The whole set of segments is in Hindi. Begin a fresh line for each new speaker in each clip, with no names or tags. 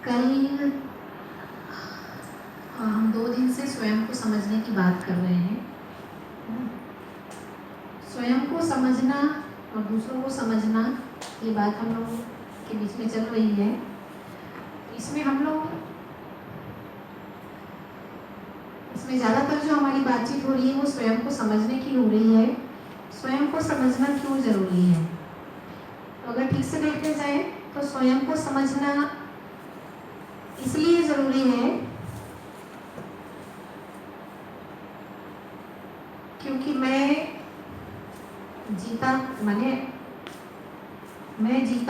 कल हम 2 दिन से स्वयं को समझने की बात कर रहे हैं। स्वयं को समझना और दूसरों को समझना, ये बात हम लोगों के बीच में चल रही है। इसमें ज़्यादातर जो हमारी बातचीत हो रही है वो स्वयं को समझने की हो रही है। स्वयं को समझना क्यों ज़रूरी है? अगर ठीक से देखते जाए तो स्वयं को समझना इसलिए ज़रूरी है क्योंकि मैं जीता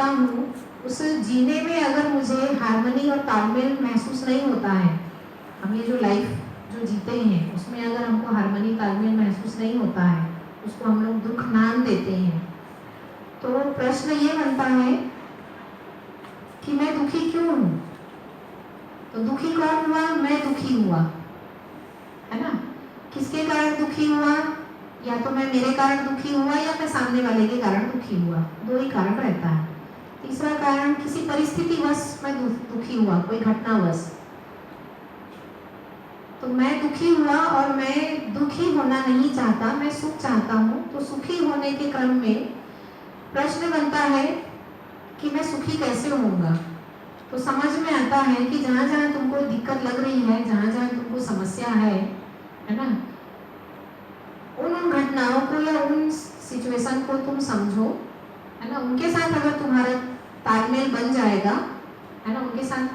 हूँ। उस जीने में अगर मुझे हार्मनी और तालमेल महसूस नहीं होता है, हम ये जो लाइफ जो जीते हैं उसमें अगर हमको हार्मनी तालमेल महसूस नहीं होता है, उसको हम लोग दुख नाम देते हैं। तो प्रश्न ये बनता है कि मैं दुखी क्यों हूँ? तो दुखी कौन हुआ? मैं दुखी हुआ, है ना? किसके कारण दुखी हुआ? या तो मैं मेरे कारण दुखी हुआ या मैं सामने वाले के कारण दुखी हुआ। 2 ही कारण रहता है। तीसरा कारण किसी परिस्थितिवश मैं दुखी हुआ, कोई घटनावश। तो मैं दुखी हुआ और मैं दुखी होना नहीं चाहता, मैं सुख चाहता हूँ। तो सुखी होने के क्रम में प्रश्न बनता है कि मैं सुखी कैसे होऊंगा? तो समझ में आता है कि जहाँ जहाँ तुमको दिक्कत लग रही है, जहाँ जहाँ तुमको समस्या है ना, उन घटनाओं को या उन सिचुएशन को तुम समझो, है ना। उनके साथ अगर तुम्हारा तालमेल बन जाएगा, है ना, उनके साथ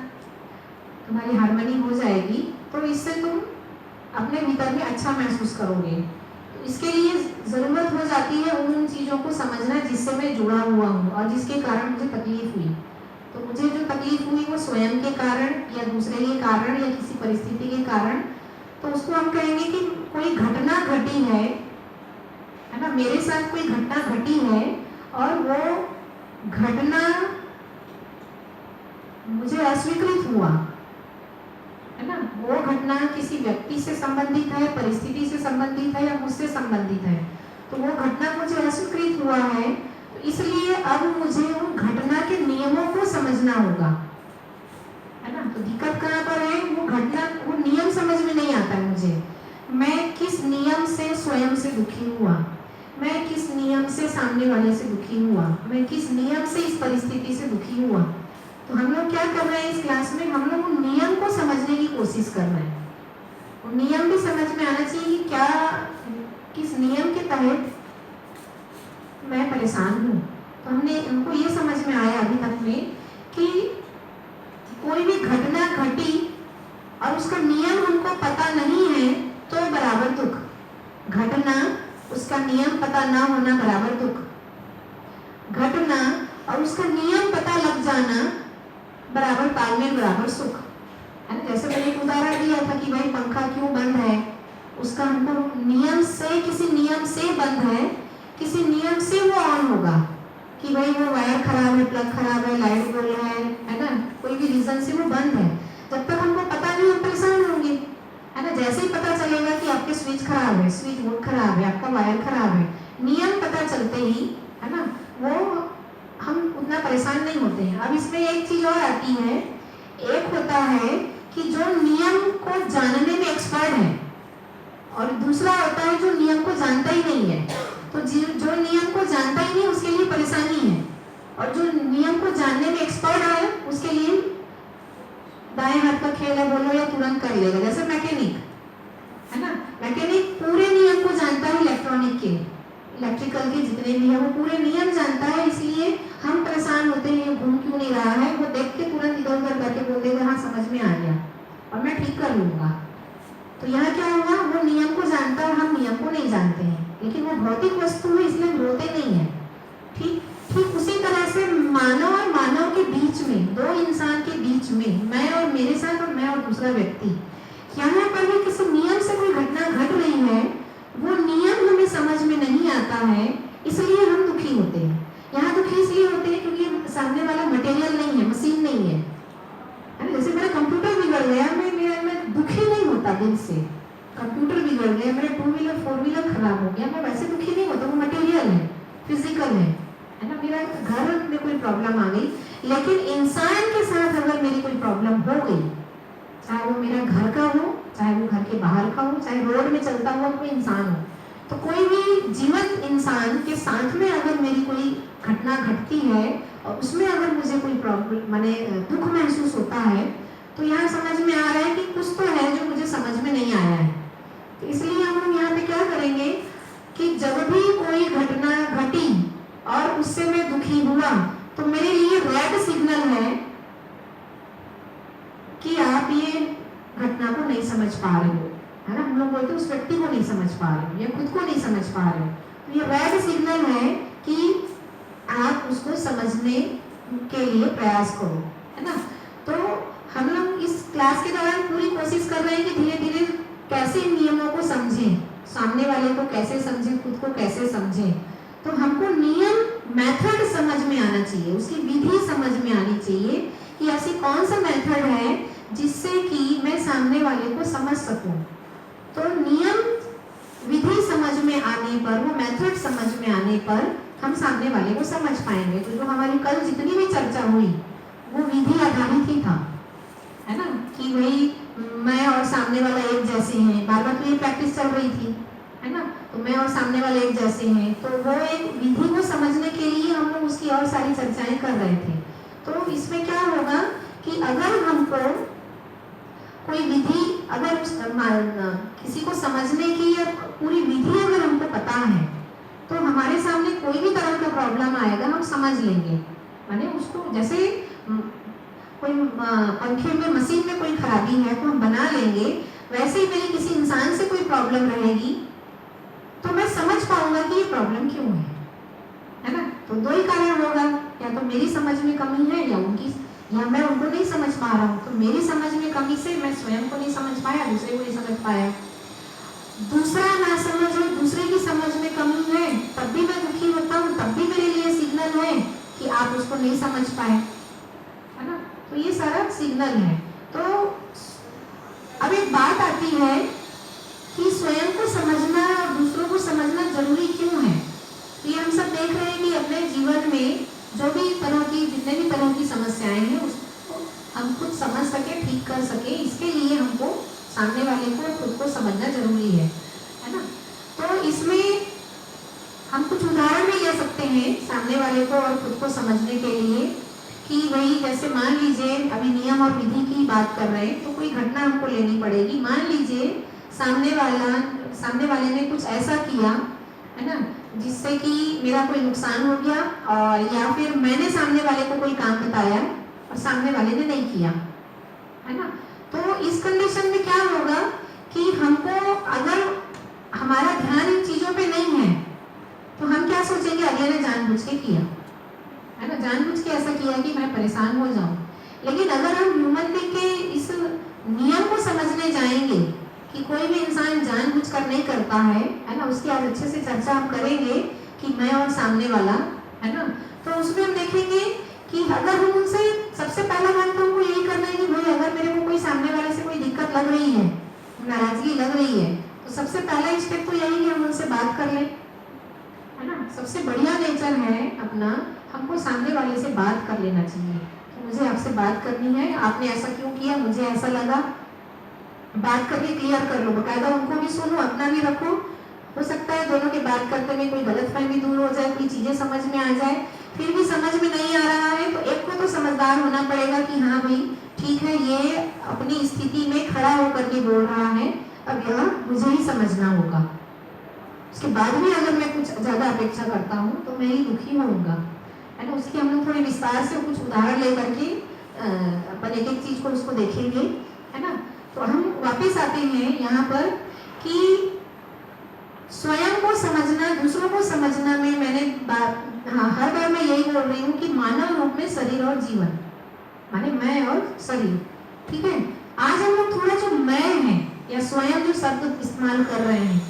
तुम्हारी हार्मनी हो जाएगी, तो इससे तुम अपने भीतर में अच्छा महसूस करोगे। तो इसके लिए ज़रूरत हो जाती है उन चीज़ों को समझना जिससे मैं जुड़ा हुआ हूँ और जिसके कारण मुझे तकलीफ हुई। तो मुझे जो तकलीफ हुई वो स्वयं के कारण या दूसरे के कारण या किसी परिस्थिति के कारण, तो उसको हम कहेंगे कि कोई घटना घटी है ना, मेरे साथ कोई घटना घटी है और वो घटना मुझे अस्वीकृत हुआ, है ना। वो घटना किसी व्यक्ति से संबंधित है, परिस्थिति से संबंधित है या मुझसे संबंधित है। तो वो घटना मुझे अस्वीकृत हुआ है, तो इसलिए अब मुझे उन घटना के नियमों को समझना होगा, है ना। तो दिक्कत कहाँ पर है? वो घटना, वो नियम समझ में नहीं आता है मुझे। मैं किस नियम से स्वयं से दुखी हुआ, मैं किस नियम से सामने वाले से दुखी हुआ, मैं किस नियम से इस परिस्थिति से दुखी हुआ। तो हम लोग क्या कर रहे हैं इस क्लास में? हम लोग उन नियम को समझने की कोशिश कर रहे हैं। और नियम भी समझ में आना चाहिए कि क्या, किस नियम के तहत मैं परेशान हूँ। तो हमने हमको ये समझ में आया अभी तक में कि कोई भी घटना घटी और उसका नियम हमको पता नहीं है तो बराबर दुख। घटना, उसका नियम पता ना होना बराबर दुख। घटना और उसका नियम पता लग जाना बराबर तालमेल, बराबर सुख, है ना। जैसे मैंने एक उदाहरण दिया था कि भाई पंखा क्यों बंद है, उसका हमको नियम से, किसी नियम से बंद है, किसी नियम से वो ऑन होगा कि भाई वो वायर खराब है, प्लग खराब है, लाइट बोल रहा है ना, कोई भी रीजन से वो बंद है। जब तक हमको पता नहीं, हम परेशान होंगे, है ना। जैसे ही पता चलेगा कि आपके स्विच खराब है, स्विच बोर्ड खराब है, आपका वायर खराब है, नियम पता चलते ही, है ना, वो हम उतना परेशान नहीं होते हैं। अब इसमें एक चीज और आती है, एक होता है कि जो नियम को जानने में एक्सपर्ट है और दूसरा होता है जो नियम को जानता ही नहीं है। तो जो नियम को जानता ही नहीं उसके लिए परेशानी है, और जो नियम को जानने में एक्सपर्ट है उसके लिए दाएं हाथ का खेल है बोलो या तुरंत कर लेगा। जैसे मैकेनिक, है ना, मैकेनिक पूरे नियम को जानता है, इलेक्ट्रॉनिक के, इलेक्ट्रिकल के जितने भी है वो पूरे नियम जानता है। इसलिए हम परेशान होते हैं, घूम क्यों नहीं रहा है, वो देख के तुरंत इधर उधर करके बोल देगा हाँ समझ में आ गया और मैं ठीक कर लूंगा। तो यहाँ क्या होगा? वो नियम को जानता है, हम नियम को नहीं जानते हैं, लेकिन वो भौतिक वस्तु है इसलिए होते नहीं है। ठीक उसी तरह से मानव और मानव के बीच में, दो इंसान के बीच में, मैं और मेरे साथ और मैं और दूसरा व्यक्ति, यहाँ पर भी किसी नियम से कोई घटना घट रही है, वो नियम हमें समझ में नहीं आता है, इसलिए हम दुखी होते हैं। यहाँ दुखी इसलिए होते हैं क्योंकि सामने वाला मटेरियल नहीं है, मशीन नहीं है, है ना। जैसे मेरा कंप्यूटर बिगड़ गया, मैं दुखी नहीं होता दिल से। कंप्यूटर बिगड़ गया, मेरा 2 व्हीलर 4 व्हीलर खराब हो गया, मैं वैसे दुखी नहीं होता, वो मटेरियल है, फिजिकल है ना। मेरा घर में कोई प्रॉब्लम आ गई, लेकिन इंसान के साथ अगर मेरी कोई प्रॉब्लम हो गई, चाहे वो मेरा घर का हो, चाहे वो घर के बाहर का हो, चाहे रोड में चलता हुआ कोई इंसान हो, तो कोई भी जीवंत इंसान के साथ में अगर मेरी कोई घटना घटती है और उसमें अगर मुझे कोई प्रॉब्लम माने दुख महसूस होता है, तो यहाँ समझ में आ रहा है कि कुछ तो है जो मुझे समझ में नहीं आया है। तो इसलिए हम लोग यहाँ पे क्या करेंगे कि जब भी कोई घटना घटी और उससे मैं दुखी हुआ, तो मेरे लिए रेड सिग्नल है कि आप ये घटना को नहीं समझ पा रहे हो, है ना। हम लोग बोलते हैं उस व्यक्ति को नहीं समझ पा रहे हो या खुद को नहीं समझ पा रहे हो, तो ये रेड सिग्नल है कि आप उसको समझने के लिए प्रयास करो, है ना। तो हम लोग इस क्लास के दौरान पूरी कोशिश कर रहे हैं कि धीरे धीरे कैसे इन नियमों को समझें, सामने वाले को कैसे समझें, खुद को कैसे समझें। तो हमको नियम मेथड समझ में आना चाहिए, उसकी विधि समझ में आनी चाहिए कि ऐसी कौन सा मेथड है जिससे कि मैं सामने वाले को समझ सकूं। तो नियम विधि समझ में आने पर, वो मेथड समझ में आने पर हम सामने वाले को समझ पाएंगे। तो जो हमारी कल जितनी भी चर्चा हुई वो विधि आधारित ही था, है ना, कि भाई मैं और सामने वाला एक जैसे हैं। बार बार तो ये प्रैक्टिस चल रही थी, है ना। तो मैं और सामने वाले एक जैसे हैं, तो वो एक विधि को समझने के लिए हम लोग उसकी और सारी चर्चाएं कर रहे थे। तो इसमें क्या होगा कि अगर हमको कोई विधि, अगर उस किसी को समझने की या पूरी विधि अगर हमको पता है, तो हमारे सामने कोई भी तरह का प्रॉब्लम आएगा हम समझ लेंगे। माने उसको जैसे कोई पंखे में, मशीन में कोई खराबी है तो हम बना लेंगे, वैसे ही मेरी किसी इंसान से कोई प्रॉब्लम रहेगी तो मैं समझ पाऊंगा कि ये प्रॉब्लम क्यों है ना। तो दो ही कारण होगा, या तो मेरी समझ में कमी है या उनकी, या मैं उनको नहीं समझ पा रहा हूँ। तो मेरी समझ में कमी से मैं स्वयं को नहीं समझ पाया, दूसरे को नहीं समझ पाया। दूसरा ना समझ है, दूसरे की समझ में कमी है, तब भी मैं दुखी होता हूँ, तब भी मेरे लिए सिग्नल है कि आप उसको नहीं समझ पाए, है ना। तो ये सारा सिग्नल है। तो अब एक बात आती है कि स्वयं को समझना और दूसरों को समझना जरूरी क्यों है। ये हम सब देख रहे हैं कि अपने जीवन में जो भी तरह की, जितने भी तरह की समस्याएं हैं उसको हम खुद समझ सके, ठीक कर सके, इसके लिए हमको सामने वाले को, खुद को समझना जरूरी है ना। तो इसमें हम कुछ उदाहरण भी ले सकते हैं सामने वाले को और खुद को समझने के लिए कि भाई जैसे मान लीजिए अभी नियम और विधि की बात कर रहे हैं, तो कोई घटना हमको लेनी पड़ेगी। मान लीजिए सामने वाले ने कुछ ऐसा किया, है ना, जिससे कि मेरा कोई नुकसान हो गया, और या फिर मैंने सामने वाले को कोई काम बताया और सामने वाले ने नहीं किया, है ना। तो इस कंडीशन में क्या होगा कि हमको, अगर हमारा ध्यान इन चीजों पे नहीं है, तो हम क्या सोचेंगे, अगले ने जानबूझ के किया, है ना, जानबूझ के ऐसा किया कि मैं परेशान हो जाऊं। लेकिन अगर हम ह्यूमन बीइंग के इस नियम को समझने जाएंगे कि कोई भी इंसान जानबूझकर नहीं करता है ना, उसकी आज अच्छे से चर्चा हम करेंगे कि मैं और सामने वाला, है ना। तो उसमें हम देखेंगे कि अगर हम उनसे, सबसे पहला बात तो हमको यही करना है कि भाई अगर मेरे को कोई सामने वाले से कोई दिक्कत लग रही है, नाराजगी लग रही है, तो सबसे पहला स्टेप तो यही है हम उनसे बात कर लें, है ना। सबसे बढ़िया नेचर है अपना, हमको सामने वाले से बात कर लेना चाहिए कि मुझे आपसे बात करनी है, आपने ऐसा क्यों किया, मुझे ऐसा लगा। बात करके क्लियर कर लो, बकायदा उनको भी सुनो, अपना भी रखो। हो सकता है दोनों के बात करते में कोई गलतफहमी दूर हो जाए, कोई चीजें समझ में आ जाए। फिर भी समझ में नहीं आ रहा है तो एक को तो समझदार होना पड़ेगा कि हाँ भाई ठीक है, ये अपनी स्थिति में खड़ा होकर के बोल रहा है, अब यह मुझे ही समझना होगा। उसके बाद भी अगर मैं कुछ ज्यादा अपेक्षा करता हूँ तो मैं ही दुखी होऊंगा, है ना। उसकी हम लोग थोड़ी विस्तार से कुछ उदाहरण लेकर के अपन एक एक चीज को उसको देखेंगे, है ना। तो हम वापस आते हैं यहाँ पर कि स्वयं को समझना, दूसरों को समझना में मैंने हर बार मैं यही बोल रही हूँ कि मानव रूप में शरीर और जीवन, माने मैं और शरीर, ठीक है। आज हम लोग थोड़ा जो मैं है या स्वयं जो शब्द इस्तेमाल कर रहे हैं,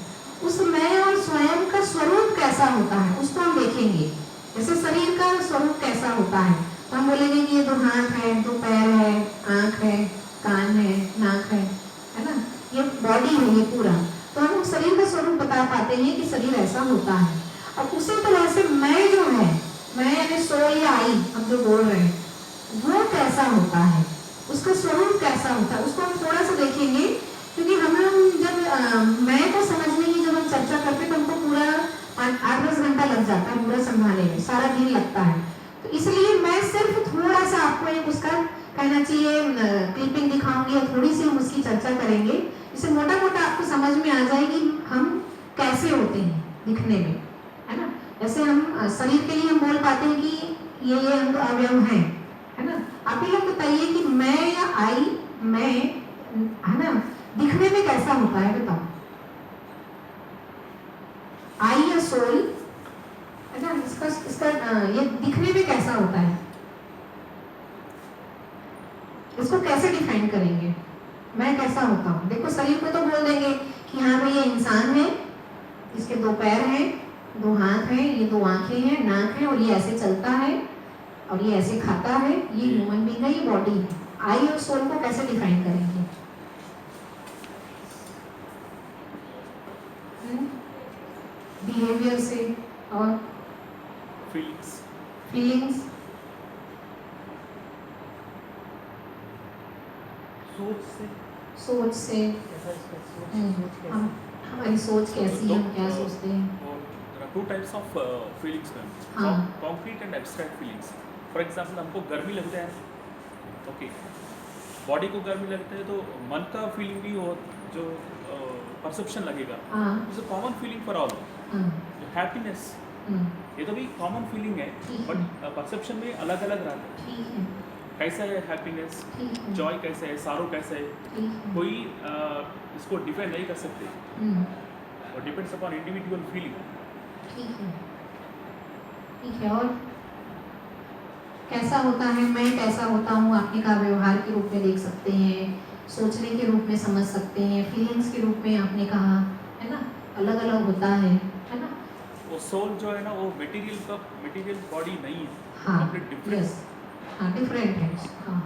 उस मैं और स्वयं का स्वरूप कैसा होता है उसको हम देखेंगे। जैसे शरीर का स्वरूप कैसा होता है, तो हम बोलेंगे कि ये दो हाथ है, दो पैर है, आँख है, कान है, नाक है ना, ये बॉडी है ये पूरा। तो हम शरीर का स्वरूप बता पाते हैं कि शरीर ऐसा होता है। और उसी तरह से मैं जो है, मैं यानी हम जो बोल रहे हैं वो कैसा होता है, उसका स्वरूप कैसा होता है, उसको हम थोड़ा सा देखेंगे। क्योंकि हम लोग जब मैं को समझने की जब हम चर्चा करते तो हमको पूरा 8-10 घंटा लग जाता है पूरा समझाने में, सारा दिन लगता है। तो इसलिए मैं सिर्फ थोड़ा सा आपको एक उसका कहना चाहिए क्लिपिंग दिखाऊंगी और थोड़ी सी हम उसकी चर्चा करेंगे, इससे मोटा मोटा आपको समझ में आ जाएगी हम कैसे होते हैं दिखने में, है ना। जैसे हम शरीर के लिए हम बोल पाते हैं कि ये अंग अवयव हैं, है ना। आप ही लोग बताइए कि मैं या आई, मैं, है ना, दिखने में कैसा होता है बताओ, आई या सोल, है ना, इसका ये दिखने में कैसा होता है, इसको कैसे डिफाइन करेंगे, मैं कैसा होता हूँ। देखो शरीर को तो बोल देंगे कि हाँ भाई ये इंसान है, इसके 2 पैर हैं, 2 हाथ हैं, ये 2 आंखें हैं, नाक है, और ये ऐसे चलता है, और ये ऐसे खाता है, ये ह्यूमन बीइंग है, ये बॉडी है। आई और सोल को कैसे डिफाइन करेंगे? बिहेवियर से और फीलिंग्स सोच से हम हमारी सोच कैसी है, हम क्या सोचते हैं।
Two types of feelings ma'am,
हाँ।
Concrete and abstract feelings. For example हमको गर्मी लगता है, ओके, बॉडी को गर्मी लगता है तो मन का फीलिंग भी हो, जो परसेप्शन लगेगा, it's a common feeling for all. Happiness ये तो भी कॉमन फीलिंग है, बट परसेप्शन में अलग अलग रहता है। कैसा है हैप्पीनेस, जॉय कैसा है, सारो कैसा है, कोई इसको डिफाइन नहीं कर सकते, और डिपेंड्स अपॉन इंडिविजुअल फीलिंग।
ठीक है। और कैसा होता है, मैं कैसा होता हूँ, आपने कहा व्यवहार के रूप में देख सकते हैं, सोचने के रूप में समझ सकते हैं, फीलिंग्स के रूप में आपने कहा, है ना, अलग अलग होता है ना।
वो सोल जो है ना वो मटेरियल बॉडी नहीं है।
हाँ, यस, हाँ, डिफरेंट है। हाँ,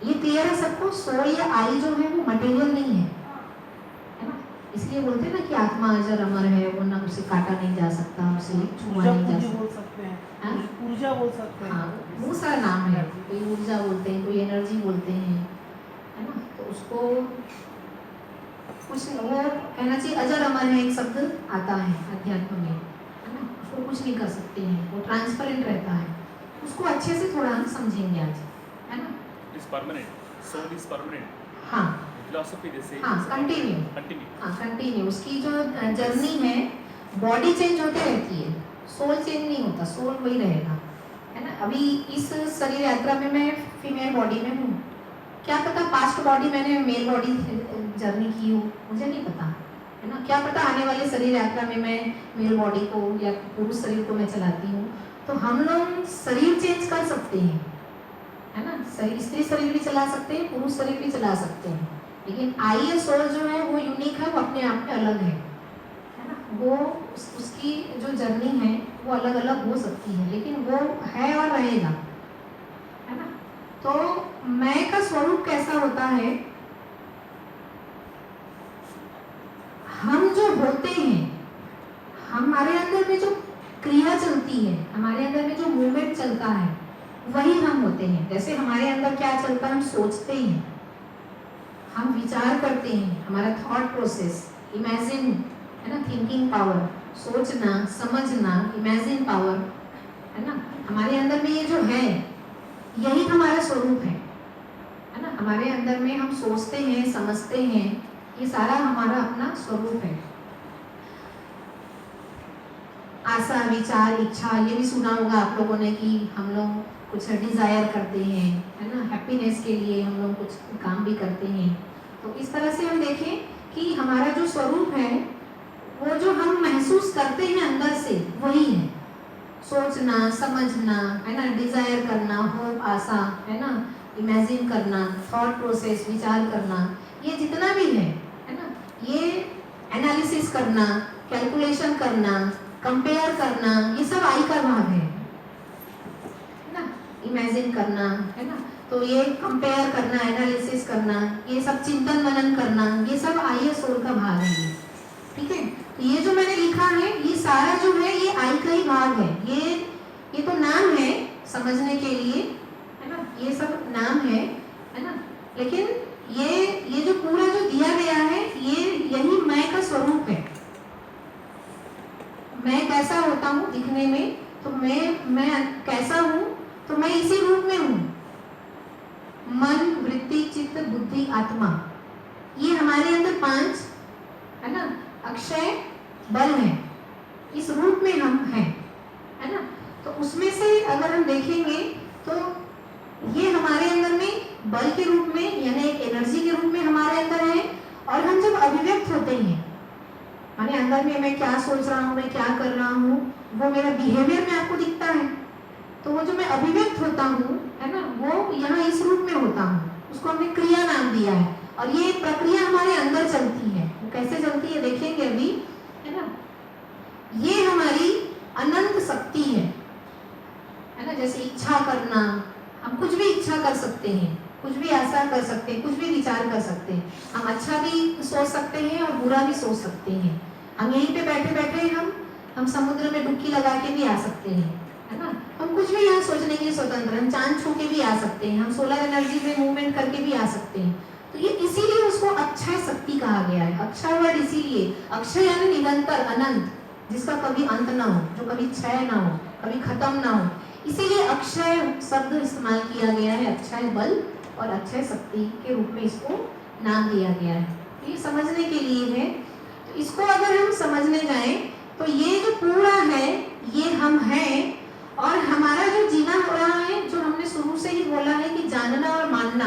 ये क्लियर है सबको। सोल या आई जो है वो मटेरियल नहीं है ना। इसलिए बोलते हैं ना कि आत्मा अजर अमर है, वो ना उसे काटा नहीं जा सकता, उसे छुआ नहीं जा सकता,
बोल सकते हैं, ऊर्जा बोल सकते हैं।
हाँ, बहुत सारा नाम है, कोई ऊर्जा बोलते हैं, कोई एनर्जी बोलते हैं, है ना। तो उसको कुछ वो कहना चाहिए अजर अमर है, एक शब्द आता है अध्यात्म में, है ना। उसको कुछ नहीं कर सकते हैं, वो ट्रांसपेरेंट रहता है। उसको अच्छे से थोड़ा हम समझेंगे आज, है ना।
Is permanent, soul is permanent.
हाँ,
फिलॉसफी जैसे
हाँ, कंटिन्यू, हाँ, कंटिन्यू। उसकी जो जर्नी है, बॉडी चेंज होती रहती है, सोल चेंज नहीं होता, सोल वही रहेगा, है ना। अभी इस शरीर यात्रा में मैं फीमेल बॉडी में हूँ, क्या पता पास्ट बॉडी मैंने मेल बॉडी जर्नी की हो, मुझे नहीं पता, है ना। क्या पता आने वाले शरीर यात्रा में मैं मेल बॉडी को या पुरुष शरीर को मैं चलाती हूँ। तो हम लोग शरीर चेंज कर सकते हैं, है ना। स्त्री शरीर भी चला सकते हैं, पुरुष शरीर भी चला सकते हैं, लेकिन आई या सोल जो है वो यूनिक है, वो अपने आप में अलग है ना। वो उसकी जो जर्नी है वो अलग अलग हो सकती है, लेकिन वो है और रहेगा, है ना। तो मैं का स्वरूप कैसा होता है, हम जो होते हैं, हमारे अंदर में जो क्रिया चलती है, हमारे अंदर में जो मूवमेंट चलता है, वही हम होते हैं। जैसे हमारे अंदर क्या चलता है, हम सोचते हैं, हम विचार करते हैं, हमारा थॉट प्रोसेस, इमेजिन, है ना, थिंकिंग पावर, सोचना, समझना, इमेजिन पावर, है ना। हमारे अंदर में ये जो है, यही हमारा स्वरूप है ना। हमारे अंदर में हम सोचते हैं, समझते हैं, ये सारा हमारा अपना स्वरूप है। आशा, विचार, इच्छा, ये भी सुना होगा आप लोगों ने कि हम लोग कुछ डिजायर करते हैं, है ना, हैप्पीनेस के लिए हम लोग कुछ काम भी करते हैं। तो इस तरह से हम देखें कि हमारा जो स्वरूप है, वो जो हम महसूस करते हैं अंदर से, वही है। सोचना, समझना, है ना, डिजायर करना, होप, आशा, है ना, इमेजिन करना, थॉट प्रोसेस, विचार करना, ये जितना भी है ना, ये एनालिसिस करना, कैलकुलेशन करना, कंपेयर करना, ये सब आई का भाग है ना। इमेजिन करना, है ना, तो ये कंपेयर करना, एनालिसिस करना, ये सब चिंतन मनन करना, ये सब आई सोल का भाग है। ठीक है। तो ये जो मैंने लिखा है, ये सारा जो है ये आई का ही भाग है। ये तो नाम है, समझने के लिए, है ना, ये सब नाम है ना। लेकिन ये जो पूरा जो दिया गया है, ये यही मैं का स्वरूप है। मैं कैसा होता हूँ दिखने में, तो मैं कैसा हूँ, तो मैं इसी रूप में हूँ। मन, वृत्ति, चित्त, बुद्धि, आत्मा, ये हमारे अंदर 5 है ना अक्षय बल है, इस रूप में हम हैं, है ना। तो उसमें से अगर हम देखेंगे तो ये हमारे अंदर में बल के रूप में, यानी एक एनर्जी के रूप में हमारे अंदर है। और हम जब अभिव्यक्त होते हैं, माने अंदर में मैं क्या सोच रहा हूँ, मैं क्या कर रहा हूँ, वो मेरा बिहेवियर में आपको दिखता है। तो वो जो मैं अभिव्यक्त होता हूँ, है ना, वो यहाँ इस रूप में होता हूँ, उसको हमने क्रिया नाम दिया है। और ये प्रक्रिया हमारे अंदर चलती है। वो कैसे चलती है देखेंगे अभी, है ना। ये हमारी अनंत शक्ति है ना। जैसे इच्छा करना, हम कुछ भी इच्छा कर सकते हैं, कुछ भी आशा कर सकते हैं, कुछ भी विचार कर सकते हैं। हम अच्छा भी सोच सकते हैं और बुरा भी सोच सकते हैं। हम यहीं पे बैठे बैठे हम समुद्र में डुबकी लगा के भी आ सकते हैं, है ना। हम कुछ भी यहाँ सोचने के लिए स्वतंत्र, हम चांद छू के भी आ सकते हैं, हम सोलर एनर्जी में मूवमेंट करके भी आ सकते हैं। तो ये इसीलिए उसको अक्षय शक्ति कहा गया है। अक्षय वर्ड इसीलिए, अक्षय यानी निरंतर, अनंत, जिसका कभी अंत ना हो, जो कभी क्षय ना हो, कभी खत्म ना हो, इसीलिए अक्षय शब्द इस्तेमाल किया गया है। अक्षय बल और अक्षय शक्ति के रूप में इसको नाम दिया गया है। ये समझने के लिए है। तो इसको अगर हम समझने जाएं तो ये जो पूरा है, ये हम हैं। और हमारा जो जीना हो रहा है, जो हमने शुरू से ही बोला है कि जानना और मानना,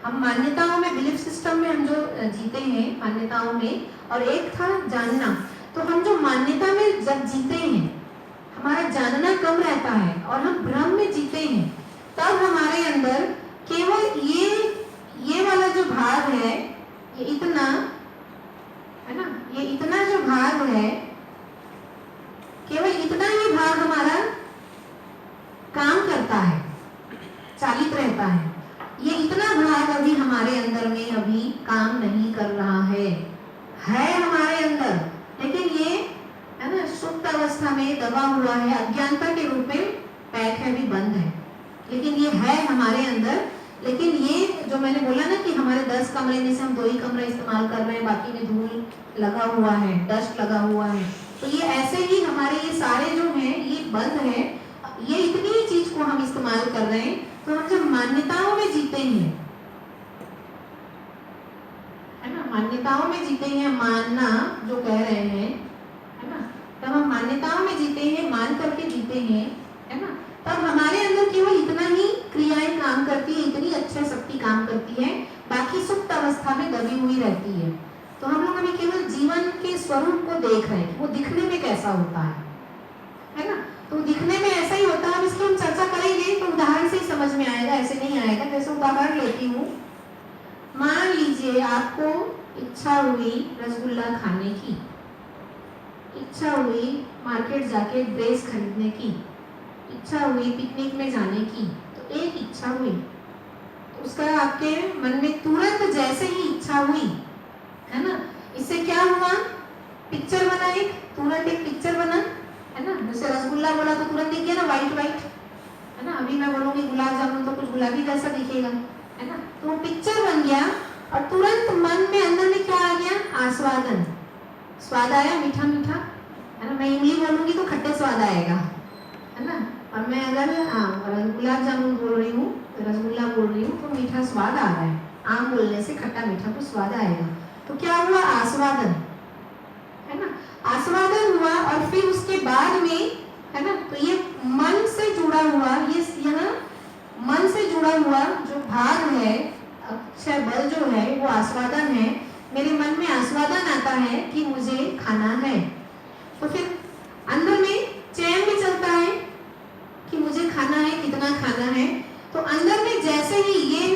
हम मान्यताओं में, बिलीफ सिस्टम में हम जो जीते हैं मान्यताओं में, और एक था जानना। तो हम जो मान्यता में जब जीते हैं, हमारा जानना कम रहता है और हम भ्रम में जीते हैं, तब हमारे अंदर केवल ये वाला जो भाग है, ये इतना है ना, ये इतना जो भाग है, केवल इतना ही भाग हमारा काम करता है, चालित रहता है। ये इतना भाग अभी हमारे अंदर में अभी काम नहीं कर रहा है हमारे अंदर। लेकिन ये है ना सुप्त अवस्था में दबा हुआ है, अज्ञानता के रूप में पैक है, भी बंद है, लेकिन ये है हमारे अंदर। लेकिन ये जो मैंने बोला ना कि हमारे 10 कमरे में से हम 2 ही कमरे इस्तेमाल कर रहे हैं, बाकी में धूल लगा हुआ है, डस्ट लगा हुआ है। तो ये ऐसे ही हमारे ये सारे जो हैं ये बंद है। ये इतनी ही चीज को हम इस्तेमाल कर रहे हैं। तो हम जब मान्यताओं में जीते हैं, है ना, मान्यताओं में जीते हैं, मानना जो कह रहे हैं, है ना, तब हम मान्यताओं में जीते हैं, मान करके जीते हैं, है ना, तब हमारे अंदर केवल इतना ही क्रियाएं काम करती है, इतनी अच्छी शक्ति काम करती है, बाकी सुप्त अवस्था में दबी हुई रहती है। तो हम लोग अभी केवल जीवन के स्वरूप को देख रहे हैं कि वो दिखने में कैसा होता है ना। तो दिखने में ऐसा ही होता है। अब इसकी हम चर्चा करेंगे तो उदाहरण से ही समझ में आएगा, ऐसे नहीं आएगा। जैसे उदाहरण लेती हूँ, मान लीजिए आपको इच्छा हुई रसगुल्ला खाने की, इच्छा हुई मार्केट जाके ड्रेस खरीदने की, इच्छा हुई पिकनिक में जाने की। तो एक इच्छा हुई, तो उसका आपके मन में तुरंत जैसे ही इच्छा हुई, है ना, इससे क्या हुआ, पिक्चर बना, एक तुरंत एक पिक्चर बना, है ना। जैसे रसगुल्ला बोला तो तुरंत दिख गया ना, व्हाइट व्हाइट, है ना। अभी मैं बोलूंगी गुलाब जामुन तो कुछ गुलाबी जैसा दिखेगा, है ना। तो वो पिक्चर बन गया और तुरंत मन में अंदर में क्या आ गया, आस्वादन, स्वाद आया, मीठा मीठा, है ना। मैं इमली बोलूंगी तो खट्टे स्वाद आएगा, है ना। और मैं अगर गुलाब जामुन बोल रही हूँ, रसगुल्ला बोल रही हूँ, तो मीठा स्वाद आ रहा है। आम बोलने से खट्टा मीठा कुछ स्वाद आएगा। तो क्या हुआ, आस्वादन, है ना, आस्वादन हुआ। और फिर उसके बाद में, है ना, तो ये मन से जुड़ा हुआ, ये यहाँ मन से जुड़ा हुआ जो भाग है, अक्षय बल जो है, वो आस्वादन है। मेरे मन में आस्वादन आता है कि मुझे खाना है, तो फिर अंदर में चैन भी चलता है कि मुझे खाना है, कितना खाना है। तो अंदर में जैसे ही ये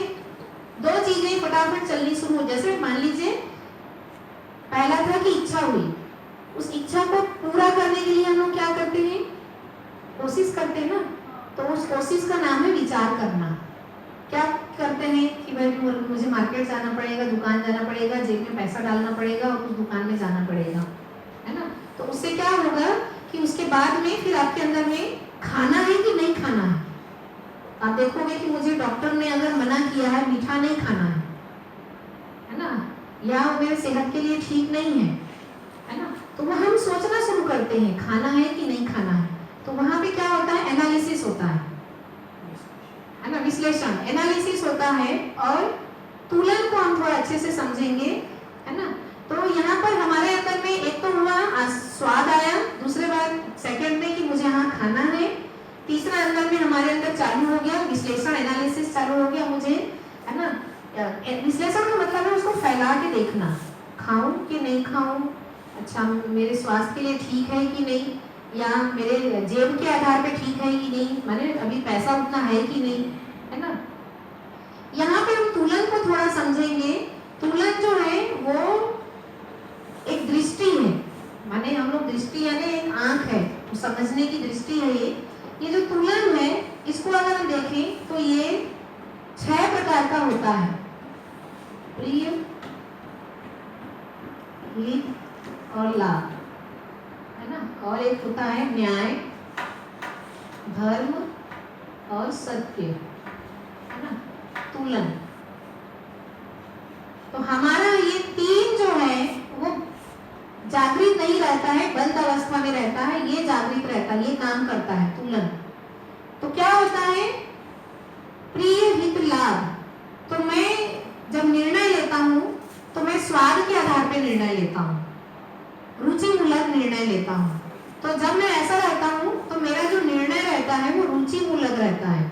2 चीजें फटाफट चलनी शुरू हो, जैसे मान लीजिए पहला था कि इच्छा हुई, उस इच्छा को पूरा करने के लिए हम लोग क्या करते हैं, कोशिश करते हैं ना। तो उस कोशिश का नाम है विचार करना। क्या करते हैं कि भाई मुझे मार्केट जाना पड़ेगा, दुकान जाना पड़ेगा, जेब में पैसा डालना पड़ेगा और उस दुकान में जाना पड़ेगा, है ना। तो उससे क्या होगा कि उसके बाद में फिर आपके अंदर में खाना है कि नहीं खाना है, आप देखोगे कि मुझे डॉक्टर ने अगर मना किया है मीठा नहीं खाना है ना, या वो मेरे सेहत के लिए ठीक नहीं है ना, तो वो हम सोचना शुरू करते हैं खाना है कि नहीं खाना है। तो वहां पे क्या होता है, एनालिसिस होता है ना, विश्लेषण, एनालिसिस होता है, और तुलन को हम थोड़ा अच्छे से समझेंगे, है ना। तो यहाँ पर हमारे अंदर में एक तो हुआ स्वाद आया, दूसरे बार सेकंड में कि मुझे हाँ खाना है, तीसरा अंदर में हमारे अंदर चालू हो गया विश्लेषण, एनालिसिस चालू हो गया मुझे, है ना। विश्लेषण का मतलब है उसको फैला के देखना, खाऊं कि नहीं खाऊं, अच्छा मेरे स्वास्थ्य के लिए ठीक है कि नहीं, या मेरे जेब के आधार पे ठीक है कि नहीं, माने अभी पैसा उतना है कि नहीं, है ना। यहाँ पे हम तुलन को थोड़ा समझेंगे। तुलन जो है वो एक दृष्टि है, माने हम लोग दृष्टि यानी एक आंख है, तो समझने की दृष्टि है ये जो तुलन है, इसको अगर हम देखें तो ये 6 प्रकार का होता है, प्रिय, हित और लाभ, है ना। और एक होता है न्याय, धर्म और सत्य, है ना, तुलन। तो हमारा ये 3 जो है वो जागृत नहीं रहता है, बंद अवस्था में रहता है, ये जागृत रहता है, ये काम करता है तुलन। तो क्या होता है, प्रिय, हित, लाभ। तो मैं जब निर्णय लेता हूं तो मैं स्वाद के आधार पे निर्णय लेता हूं, रुचि मूलक निर्णय लेता हूं। तो जब मैं ऐसा रहता हूं तो मेरा जो निर्णय रहता है वो रुचि मूलक रहता है।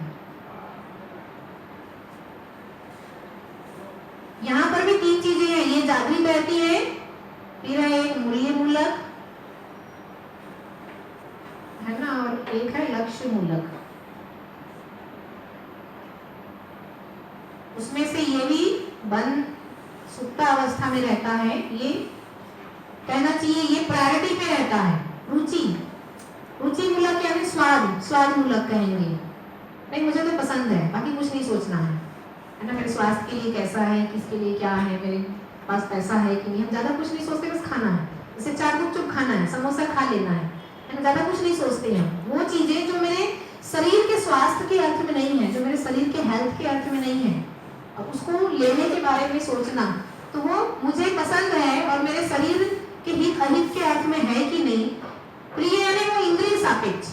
यहाँ पर भी 3 चीजें हैं, ये जागृत रहती है, फिर है एक मूल्य मूलक, है ना, और एक है लक्ष्य मूलक। उसमें से ये भी बंद सुप्त अवस्था में रहता है, ये कहना चाहिए ये प्रायोरिटी पे रहता है। रुचि, रुचि मूलक यानी स्वाद, स्वाद मूलक कहेंगे, नहीं मुझे तो पसंद है, बाकी कुछ नहीं सोचना है ना, मेरे स्वास्थ्य के लिए कैसा है, किसके लिए क्या है, मेरे पास पैसा है कि नहीं, हम ज्यादा कुछ नहीं सोचते, बस खाना है, जैसे 4 गुपचुप खाना है, समोसा खा लेना है ना, ज्यादा कुछ नहीं सोचते हैं। वो चीजें जो मेरे शरीर के स्वास्थ्य के अर्थ में नहीं है, जो मेरे शरीर के हेल्थ के अर्थ में नहीं है, अब उसको लेने के बारे में सोचना, तो वो मुझे पसंद है और मेरे शरीर के हित अहित के अर्थ में है कि नहीं। प्रिय यानी वो इंद्रिय सापेक्ष,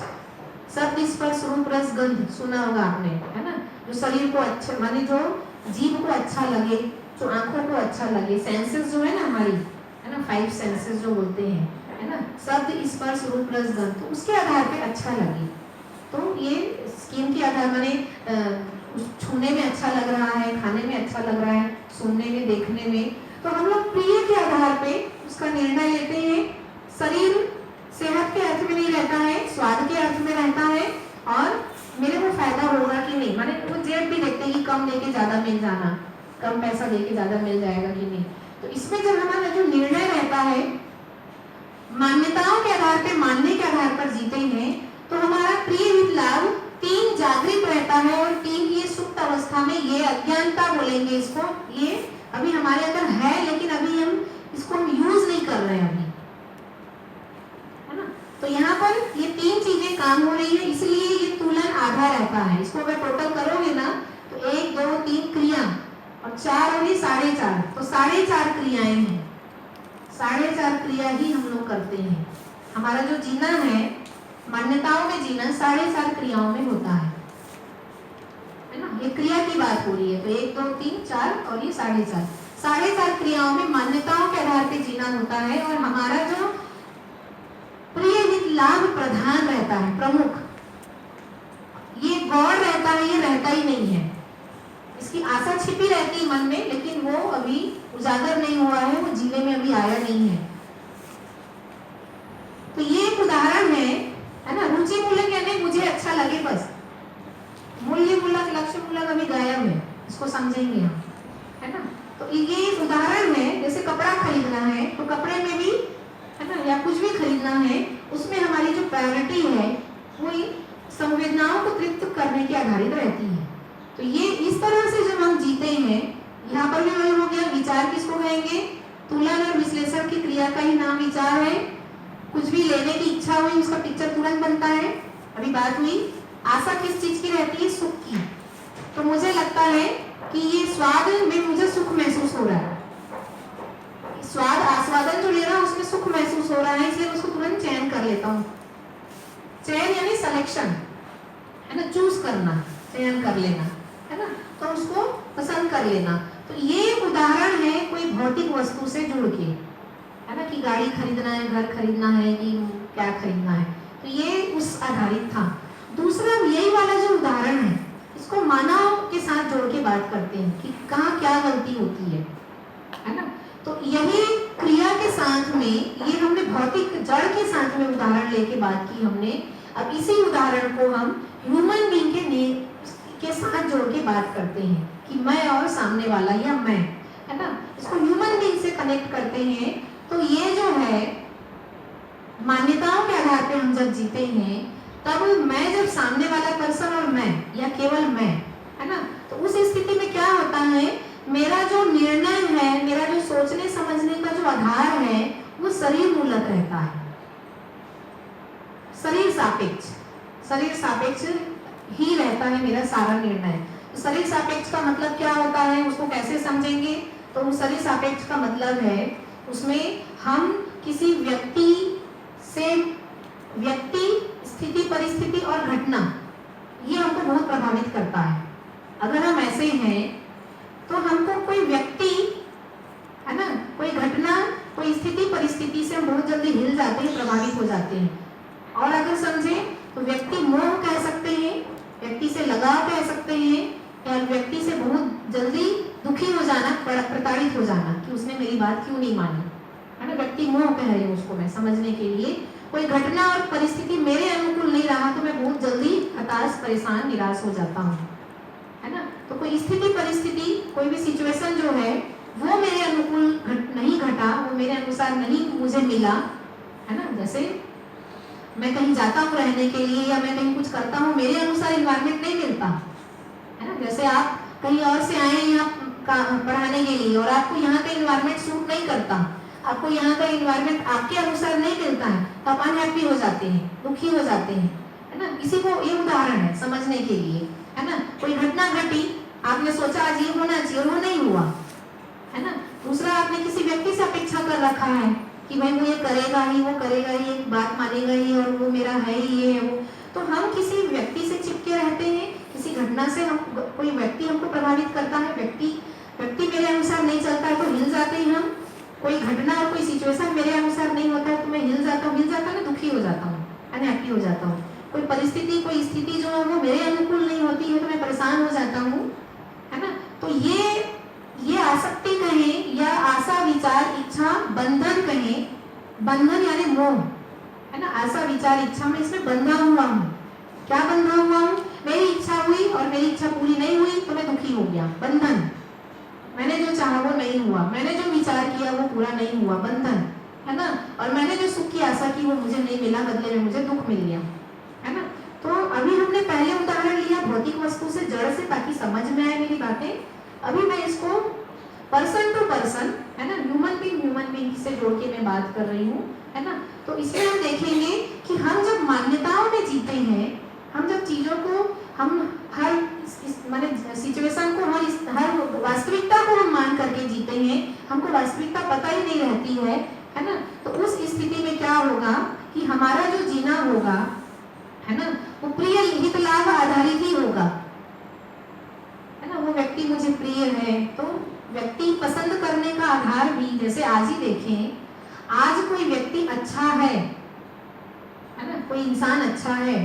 शब्द, स्पर्श, रूप, रस, गंध सुना होगा आपने, है ना, जो शरीर को अच्छा, माने जो जीभ को अच्छा लगे, जो आंखों को अच्छा लगे, सेंसेस जो है ना हमारी, है ना, 5 सेंसेस जो बोलते हैं, है ना, शब्द, स्पर्श, रूप, रस, गंध, तो उसके आधार पे अच्छा लगे। तो ये स्किन के आधार, माने छूने में अच्छा लग रहा है, खाने में अच्छा लग रहा है, सुनने में, देखने में, तो हम लोग प्रिय के आधार पे उसका निर्णय लेते हैं। शरीर सेहत के अर्थ में नहीं रहता है, स्वाद के अर्थ में रहता है, और मेरे को फायदा होगा कि नहीं, माने वो जेब भी देखते हैं कि कम देके ज्यादा मिल जाना, कम पैसा देके ज्यादा मिल जाएगा कि नहीं। तो इसमें जब हमारा जो निर्णय रहता है मान्यताओं के आधार पे, मानने के आधार पर जीते हैं, तो हमारा प्रिय, हित, लाभ 3 जागृत रहता है, और 3 ये सुप्त अवस्था में, ये अज्ञानता बोलेंगे इसको, ये अभी हमारे अंदर है, लेकिन अभी हम इसको यूज नहीं कर रहे हैं अभी, है ना। तो यहाँ पर ये 3 चीजें काम हो रही है, इसलिए ये तुलन आधा रहता है। इसको अगर टोटल करोगे ना तो 1 2 3 क्रिया और 4 और ये 4.5, तो 4.5 क्रियाएं हैं, 4.5 क्रिया ही हम लोग करते हैं। हमारा जो जीना है, मान्यताओं में जीना 4.5 क्रियाओं में होता है ना, ये क्रिया की बात हो रही है। तो 1 2 3 4 और ये 4.5 क्रियाओं में मान्यताओं के आधार पे जीना होता है, और हमारा जो प्रिय, हित, लाभ प्रधान रहता है, प्रमुख, ये गौड़ रहता है, ये रहता ही नहीं है, इसकी आशा छिपी रहती है मन में, लेकिन वो अभी उजागर नहीं हुआ है, वो जीने में अभी आया नहीं है। तो ये एक उदाहरण है ना। रुचि मूलक यानी मुझे अच्छा लगे बस, मूल्य मूलक, लक्ष्य मूलक अभी गायब है, इसको समझेंगे हम, है ना। तो ये उदाहरण है, जैसे कपड़ा खरीदना है तो कपड़े में भी, है ना, या कुछ भी खरीदना है, उसमें हमारी जो प्रायोरिटी है वो संवेदनाओं को तृप्त करने की आधारित रहती है। तो ये इस तरह से जब हम जीते हैं, यहाँ पर भी वही हो गया। विचार किसको कहेंगे, तुलन और विश्लेषण की क्रिया का ही नाम विचार है। कुछ भी लेने की इच्छा हुई, उसका पिक्चर तुरंत बनता है, अभी बात हुई, आशा किस चीज की रहती है? सुख की। तो मुझे लगता है कि ये स्वाद में मुझे सुख महसूस हो रहा है, स्वाद आस्वादन जो ले रहा हूं उसमें सुख महसूस हो रहा है, इसलिए उसको तुरंत चयन कर लेता हूँ। चयन यानी सिलेक्शन, है ना, चूज करना, चयन कर लेना, है ना, तो उसको पसंद कर लेना। तो ये उदाहरण है कोई भौतिक वस्तु से जुड़ के, है ना, कि गाड़ी खरीदना है, घर खरीदना है, कि क्या खरीदना है, तो ये उस आधारित था। दूसरा यही वाला जो उदाहरण है, इसको मानव के साथ जोड़ के बात करते हैं कि कहाँ क्या गलती होती है ना। तो यही क्रिया के साथ में, ये हमने भौतिक जड़ के साथ में उदाहरण लेके बात की हमने। अब इसी उदाहरण को हम ह्यूमन बीइंग के साथ जोड़ के बात करते हैं कि मैं और सामने वाला या मैं, है ना, इसको ह्यूमन बीइंग से कनेक्ट करते हैं। तो ये जो है मान्यताओं के आधार पे हम जब जीते हैं, तब मैं जब सामने वाला पर्सन और मैं या केवल मैं, है ना, तो उस स्थिति में क्या होता है, मेरा जो निर्णय है, मेरा जो सोचने समझने का जो आधार है, वो शरीर मूलक रहता है, शरीर सापेक्ष ही रहता है मेरा सारा निर्णय। तो शरीर सापेक्ष का मतलब क्या होता है, उसको कैसे समझेंगे? तो शरीर सापेक्ष का मतलब है उसमें हम किसी व्यक्ति, स्थिति, परिस्थिति और घटना, ये हमको बहुत प्रभावित करता है। अगर हम ऐसे हैं तो हमको कोई व्यक्ति, है ना, कोई घटना, कोई स्थिति परिस्थिति से हम बहुत जल्दी हिल जाते हैं, प्रभावित हो जाते हैं। और अगर समझे तो व्यक्ति मोह कह सकते हैं, व्यक्ति से लगाव कह सकते हैं, या व्यक्ति से बहुत जल्दी दुखी हो जाना, प्रताड़ित हो जाना कि उसने मेरी बात क्यों नहीं मानी, है ना, व्यक्ति मोह कह रही हूँ उसको मैं समझने के लिए। कोई घटना और परिस्थिति मेरे अनुकूल नहीं रहा तो मैं बहुत जल्दी हताश, परेशान, निराश हो जाता हूँ, है ना। तो कोई स्थिति परिस्थिति, कोई भी सिचुएशन जो है वो मेरे अनुकूल नहीं घटा, वो मेरे अनुसार नहीं मुझे मिला, है ना। जैसे मैं कहीं जाता हूँ रहने के लिए, या मैं कहीं कुछ करता हूँ, मेरे अनुसार इन्वायरमेंट नहीं मिलता, है ना। जैसे आप कहीं और से आए हैं यहाँ पढ़ाने के लिए, और आपको यहाँ का इन्वायरमेंट सूट नहीं करता, आपको यहाँ का इन्वायरमेंट आपके अनुसार नहीं मिलता है, तो आप अनहैप्पी हो जाते हैं, दुखी हो जाते हैं, है ना। किसी को ये उदाहरण है समझने के लिए, है ना। कोई घटना घटी, आपने सोचा आज ये होना चाहिए और वो नहीं हुआ, है ना। दूसरा, आपने किसी व्यक्ति से अपेक्षा कर रखा है कि भाई वो ये करेगा ही, वो करेगा ही, एक बात मानेगा ही, और वो मेरा है ही, ये है वो। तो हम किसी व्यक्ति से चिपके रहते हैं, किसी घटना से हम, कोई व्यक्ति हमको प्रभावित करता है, व्यक्ति मेरे अनुसार नहीं चलता है तो हिल जाते हैं हम। कोई घटना और कोई सिचुएशन मेरे अनुसार नहीं होता है तो मैं हिल जाता हूँ, दुखी हो जाता हूँ, अनहैप्पी हो जाता हूँ। कोई परिस्थिति, कोई स्थिति जो है वो मेरे अनुकूल नहीं होती है तो मैं परेशान हो जाता हूँ, है ना। तो ये आसक्ति कहें या आशा, विचार, इच्छा, बंधन कहें, बंधन यानी मोह, है ना। आशा, विचार, इच्छा में इसमें बंधा हुआ हूँ। क्या बंधा हुआ हूँ? मेरी इच्छा हुई और मेरी इच्छा पूरी नहीं हुई तो मैं दुखी हो गया, बंधन। मैंने जो चाहा वो नहीं हुआ, मैंने जो विचार किया वो पूरा नहीं हुआ, बंधन, है ना। और मैंने जो सुख की आशा की वो मुझे नहीं मिला, बदले में मुझे दुख मिल गया, है ना। तो अभी हमने पहले उदाहरण लिया भौतिक वस्तु से, जड़ से, ताकि समझ में आए मेरी बातें। अभी मैं इसको पर्सन टू पर्सन, है ना, ह्यूमन बीइंग से जोड़ के मैं बात कर रही हूँ, है ना। तो इसमें हम देखेंगे कि हम जब मान्यताओं में जीते हैं, हम जब चीजों को, हम हर माने सिचुएशन को, हर वास्तविकता को हम मान करके जीते हैं, हमको वास्तविकता पता ही नहीं रहती है ना। तो उस स्थिति में क्या होगा कि हमारा जो जीना होगा, है ना, वो प्रिय हित लाभ आधारित ही होगा, है ना। वो व्यक्ति मुझे प्रिय है, तो व्यक्ति पसंद करने का आधार भी, जैसे आज ही देखें, आज कोई व्यक्ति अच्छा है ना, कोई इंसान अच्छा है,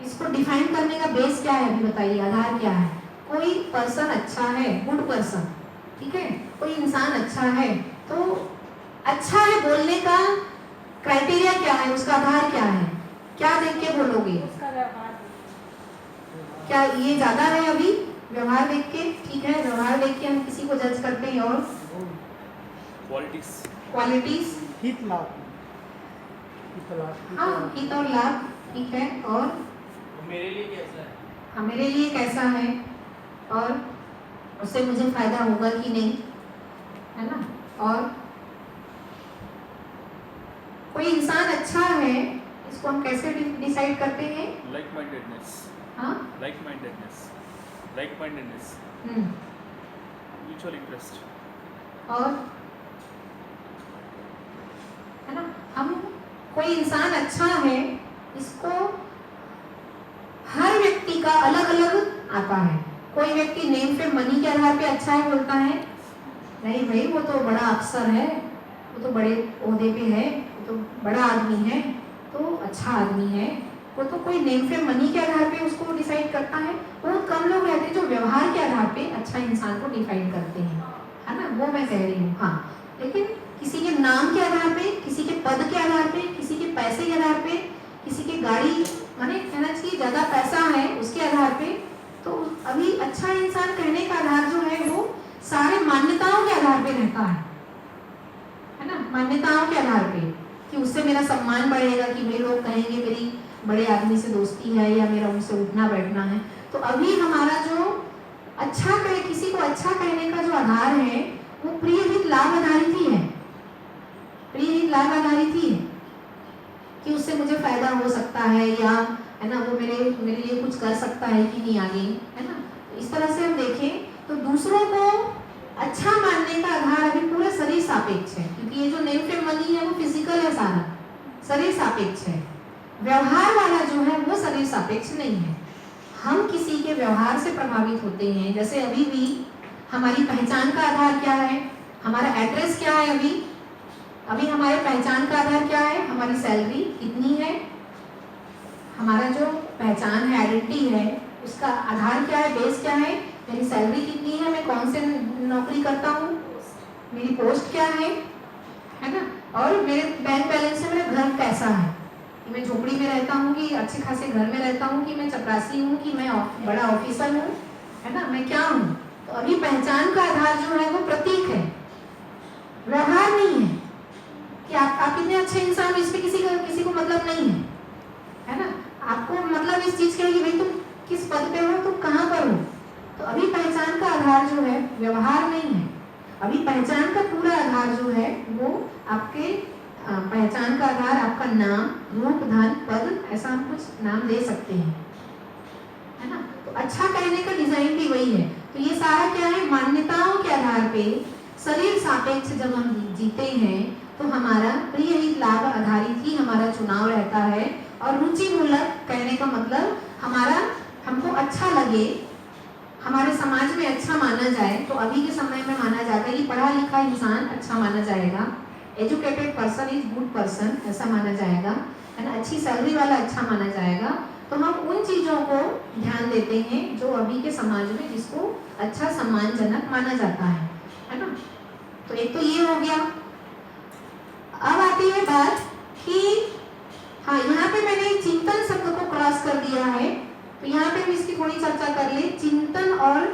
इसको डिफाइन करने का बेस क्या है अभी बताइए, आधार क्या है? कोई पर्सन अच्छा है, गुड पर्सन, ठीक है, कोई इंसान अच्छा है, तो अच्छा है बोलने का क्राइटेरिया क्या है, उसका आधार क्या है? क्या देख के बोलोगे?
उसका व्यवहार।
क्या ये ज्यादा है अभी? व्यवहार देख के, ठीक है, व्यवहार देख के हम किसी को जज करते हैं। और क्वालिटीज,
हित लाभ,
हाँ, हित और लाभ, ठीक है। और
मेरे लिए कैसा है?
हाँ, मेरे लिए कैसा है, और उससे मुझे फायदा होगा कि नहीं, है ना। और कोई इंसान अच्छा है, इसको हम कैसे डिसाइड करते हैं?
लाइक माइंडेडनेस,
हाँ
लाइक माइंडेडनेस, म्यूचुअल इंटरेस्ट।
और है ना, हम कोई इंसान अच्छा है, इसको हर व्यक्ति का अलग अलग आता है। कोई व्यक्ति नेम पे मनी के आधार पे अच्छा है बोलता है, नहीं भाई वो तो बड़ा अफसर है, वो तो बड़े ओहदे पे है, वो तो बड़ा आदमी है, तो अच्छा आदमी है। वो तो कोई नेम पे मनी के आधार पे उसको डिसाइड करता है। बहुत कम लोग रहते हैं जो व्यवहार के आधार पे अच्छा इंसान को डिफाइन करते हैं, है ना, वो मैं कह रही हूँ। हाँ, लेकिन किसी के नाम के आधार पे, किसी के पद के आधार पे, किसी के पैसे के आधार पे, किसी के गाड़ी माने कहना चाहिए ज्यादा पैसा है उसके आधार पे, तो अभी अच्छा इंसान कहने का आधार जो है वो सारे मान्यताओं के आधार पे रहता है ना, मान्यताओं के आधार पे कि उससे मेरा सम्मान बढ़ेगा, कि मेरे लोग कहेंगे मेरी बड़े आदमी से दोस्ती है या मेरा उनसे उठना बैठना है। तो अभी हमारा जो अच्छा कहे, किसी को अच्छा कहने का जो आधार है वो प्रिय हित लाभ आधारित ही है, प्रिय हित लाभ आधारित ही है कि उससे मुझे फायदा हो सकता है, या है ना वो मेरे लिए कुछ कर सकता है कि नहीं आगे, है ना। इस तरह से हम देखें तो दूसरों को अच्छा मानने का आधार अभी पूरा शरीर सापेक्ष है, क्योंकि ये जो नेम पे मनी है वो फिजिकल है, सारा शरीर सापेक्ष है। व्यवहार वाला जो है वो शरीर सापेक्ष नहीं है। हम किसी के व्यवहार से प्रभावित होते हैं। जैसे अभी भी हमारी पहचान का आधार क्या है, हमारा एड्रेस क्या है, अभी हमारे पहचान का आधार क्या है, हमारी सैलरी कितनी है, हमारा जो पहचान है, आइडेंटिटी है, उसका आधार क्या है, बेस क्या है, मेरी सैलरी कितनी है, मैं कौन से नौकरी करता हूँ, मेरी पोस्ट क्या है ना, और मेरे बैंक बैलेंस से मेरा घर कैसा है, कि मैं झोपड़ी में रहता हूँ कि अच्छे खासे घर में रहता हूँ, कि मैं चपरासी हूँ, कि मैं बड़ा ऑफिसर हूँ, है ना, मैं क्या हूँ। तो अभी पहचान का आधार जो है वो प्रतीक है, व्यवहार नहीं है कि आप कितने अच्छे इंसान, इस पे किसी को मतलब नहीं है ना। आपको मतलब इस चीज का है कि भाई तुम किस पद पे हो, तुम कहाँ पर हो। तो अभी पहचान का आधार जो है व्यवहार नहीं है। अभी पहचान का पूरा आधार जो है वो आपके पहचान का आधार आपका नाम, रूप, धन, पद, ऐसा हम कुछ नाम दे सकते हैं, है ना। तो अच्छा कहने का डिजाइन भी वही है। तो ये सारा क्या है, मान्यताओं के आधार पे शरीर सापेक्ष जब हम जीते हैं तो हमारा प्रिय हित लाभ आधारित ही हमारा चुनाव रहता है। और रुचि मूलक कहने का मतलब हमारा, हमको अच्छा लगे, हमारे समाज में अच्छा माना जाए। तो अभी के समय में माना जाता है कि पढ़ा लिखा इंसान अच्छा माना जाएगा, educated person is good person, ऐसा माना जाएगा, है ना। अच्छी सैलरी वाला अच्छा माना जाएगा। तो हम उन चीजों को ध्यान देते हैं जो अभी के समाज में जिसको अच्छा सम्मानजनक माना जाता है ना। तो एक तो ये हो गया। अब आती है बात कि हाँ, यहाँ पे मैंने चिंतन शब्द को क्रॉस कर दिया है, तो यहाँ पे हम इसकी थोड़ी चर्चा कर ले। चिंतन और